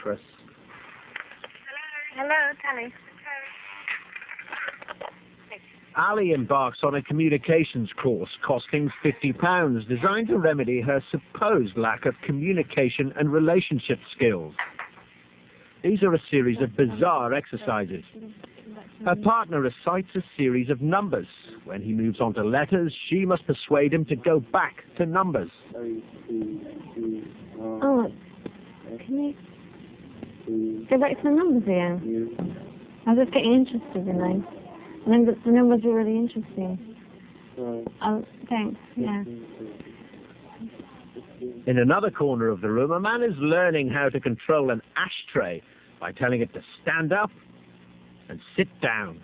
Chris. Hello, Tally. Ali embarks on a communications course costing £50, designed to remedy her supposed lack of communication and relationship skills. These are a series of bizarre exercises. Her partner recites a series of numbers. When he moves on to letters, she must persuade him to go back to numbers. Oh, can you go back to the numbers again? I was just getting interested in those. The numbers were really interesting. Oh, thanks, yeah. In another corner of the room, a man is learning how to control an ashtray by telling it to stand up and sit down.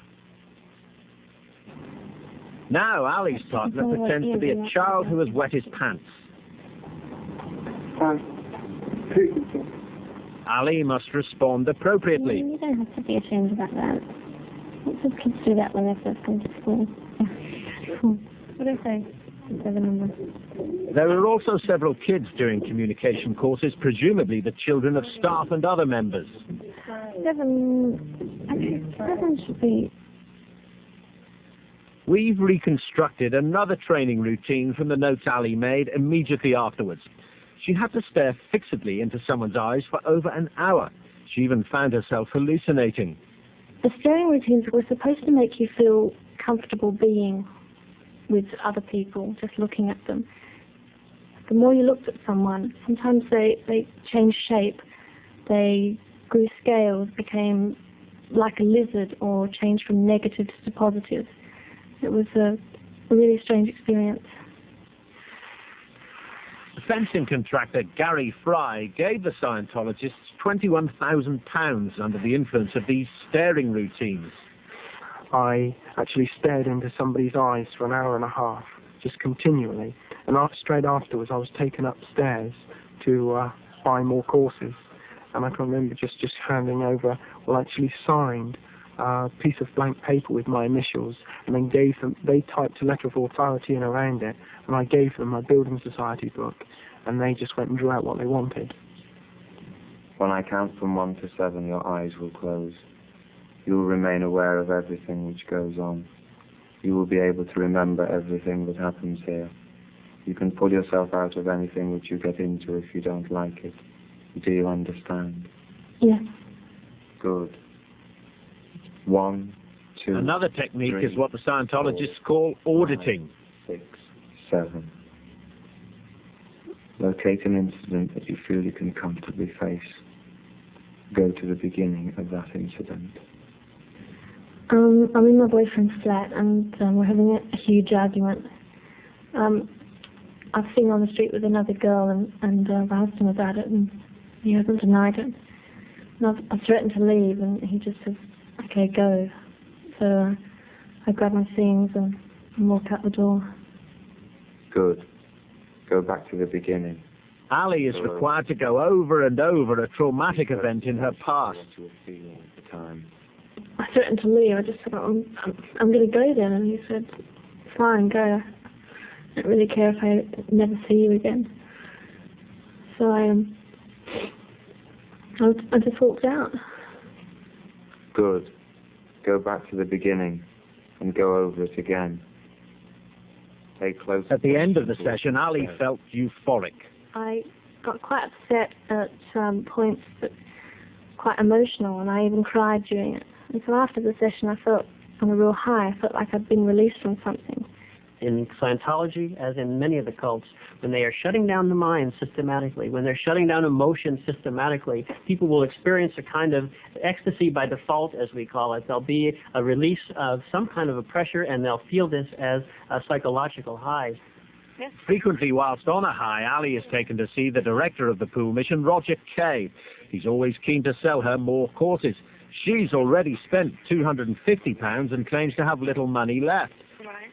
Now Ali's partner pretends to be a child who has wet his pants. Ali must respond appropriately. You don't have to be ashamed about that. Lots of kids do that when they first come to school. What do I say? There are also several kids doing communication courses, presumably the children of staff and other members. Seven should be... We've reconstructed another training routine from the notes Ali made immediately afterwards. She had to stare fixedly into someone's eyes for over an hour. She even found herself hallucinating. The staring routines were supposed to make you feel comfortable being with other people, just looking at them. The more you looked at someone, sometimes they changed shape, they grew scales, became like a lizard, or changed from negatives to positives. It was a really strange experience. The fencing contractor Gary Fry gave the Scientologists £21,000 under the influence of these staring routines. I actually stared into somebody's eyes for an hour and a half, just continually. And straight afterwards, I was taken upstairs to buy more courses. And I can remember just handing over, actually signed a piece of blank paper with my initials, and then gave them, they typed a letter of authority in around it, and I gave them my Building Society book, and they just went and drew out what they wanted. When I count from 1 to 7, your eyes will close. You will remain aware of everything which goes on. You will be able to remember everything that happens here. You can pull yourself out of anything which you get into if you don't like it. Do you understand? Yes. Good. 1, 2, Another technique 3, is what the Scientologists call auditing. 5, 6, 7. Locate an incident that you feel you can comfortably face. Go to the beginning of that incident. I'm in my boyfriend's flat, and we're having a huge argument. I've seen on the street with another girl, and I've asked him about it, and he hasn't denied it. And I've threatened to leave, and he just says, okay, go. So I grab my things and walk out the door. Good. Go back to the beginning. Ali is required to go over and over a traumatic event in her past. I threatened to leave. I just said, I'm going to go then. And he said, fine, go. I don't really care if I never see you again. So I just walked out. Good. Go back to the beginning and go over it again. Stay close. At the end of the session, Ali felt euphoric. I got quite upset at points, but quite emotional, and I even cried during it. And so after the session, I felt on a real high. I felt like I'd been released from something. In Scientology, as in many of the cults, when they are shutting down the mind systematically, when they're shutting down emotion systematically, people will experience a kind of ecstasy by default, as we call it. There'll be a release of some kind of a pressure, and they'll feel this as a psychological high. Yes. Frequently, whilst on a high, Ali is taken to see the director of the pool mission, Roger Kay. He's always keen to sell her more courses. She's already spent £250 and claims to have little money left. Right.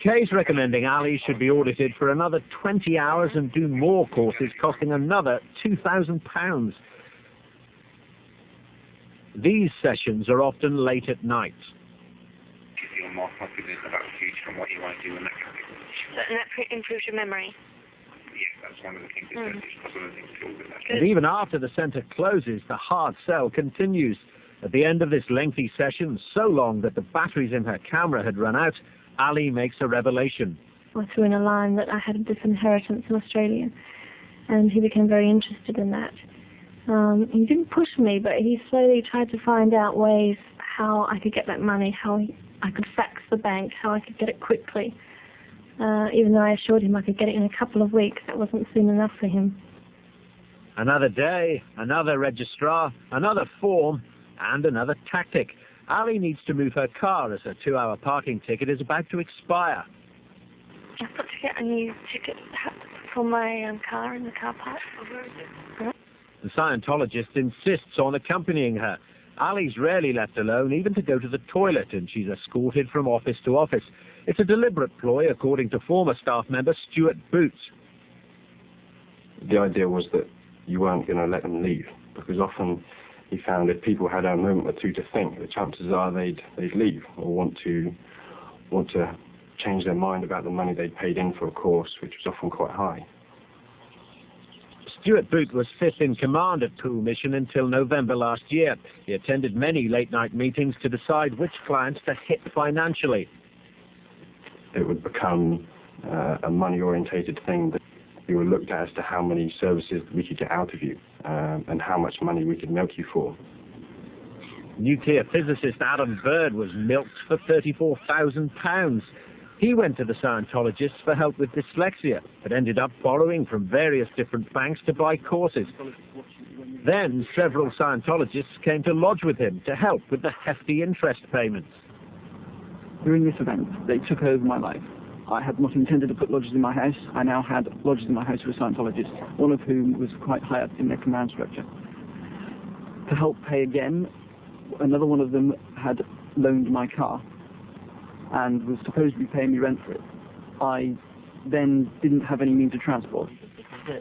Kay's recommending Ali should be audited for another 20 hours and do more courses, costing another £2,000. These sessions are often late at night. You feel more confident about the future and what you want to do in that kind of thing. And that improves your memory? Yeah. That's one of the things it says. That's one of the things killed with that. And even after the centre closes, the hard sell continues. At the end of this lengthy session, so long that the batteries in her camera had run out, Alley makes a revelation. I threw in a line that I had a disinheritance in Australia, and he became very interested in that. He didn't push me, but he slowly tried to find out ways how I could get that money, how I could fax the bank, how I could get it quickly. Even though I assured him I could get it in a couple of weeks, that wasn't soon enough for him. Another day, another registrar, another form, and another tactic. Alley needs to move her car as her 2-hour parking ticket is about to expire. I've got to get a new ticket for my car in the car park. The Scientologist insists on accompanying her. Alley's rarely left alone, even to go to the toilet, and she's escorted from office to office. It's a deliberate ploy, according to former staff member Stuart Boots. The idea was that you weren't going to let them leave, because often he found if people had a moment or two to think, the chances are they'd leave or want to change their mind about the money they'd paid in for a course, which was often quite high. Stuart Boot was fifth in command of Pool Mission until November last year. He attended many late-night meetings to decide which clients to hit financially. It would become a money-orientated thing that you were looked at as to how many services we could get out of you and how much money we could milk you for. Nuclear physicist Adam Bird was milked for £34,000. He went to the Scientologists for help with dyslexia, but ended up borrowing from various different banks to buy courses. Then several Scientologists came to lodge with him to help with the hefty interest payments. During this event, they took over my life. I had not intended to put lodgers in my house. I now had lodgers in my house who were Scientologists, one of whom was quite high up in their command structure. To help pay again, another one of them had loaned my car and was supposed to be paying me rent for it. I then didn't have any means of transport.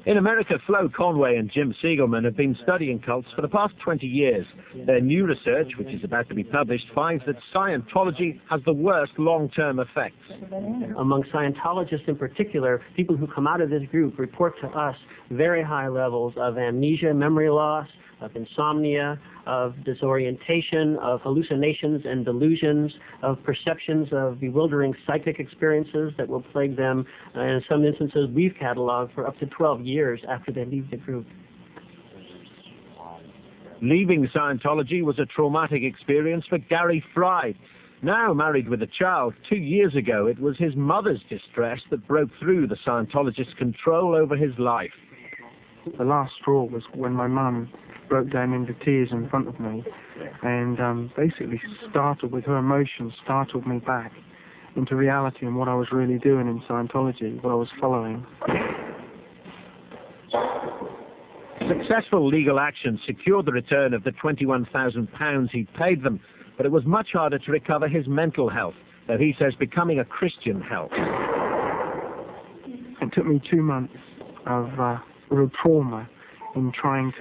In America, Flo Conaway and Jim Siegelman have been studying cults for the past 20 years. Their new research, which is about to be published, finds that Scientology has the worst long-term effects. Among Scientologists in particular, people who come out of this group report to us very high levels of amnesia, memory loss, of insomnia, of disorientation, of hallucinations and delusions, of perceptions of bewildering psychic experiences that will plague them. In some instances, we've cataloged for up to 12 years after they leave the group. Leaving Scientology was a traumatic experience for Gary Fry. Now married with a child, 2 years ago, it was his mother's distress that broke through the Scientologist's control over his life. The last straw was when my mum broke down into tears in front of me and basically with her emotions, startled me back into reality and what I was really doing in Scientology, what I was following. Successful legal action secured the return of the £21,000 he'd paid them, but it was much harder to recover his mental health, though he says becoming a Christian helped. It took me 2 months of real trauma in trying to